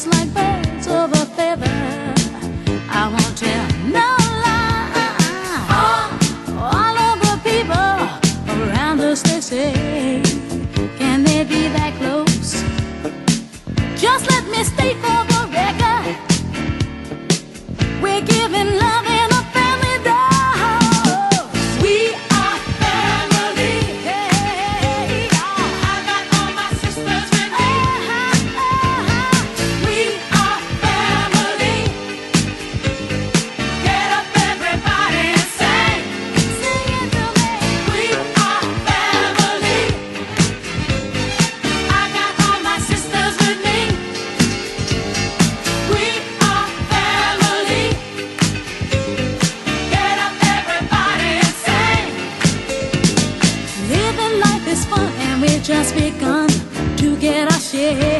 Like birds of a feather, I won't tell no lie. All of the people around us, they say, can they be that close? Just let me state for the record, we're giving love in a family dose. We are family. Hey, I got all my sisters with me. Just begun to get our share.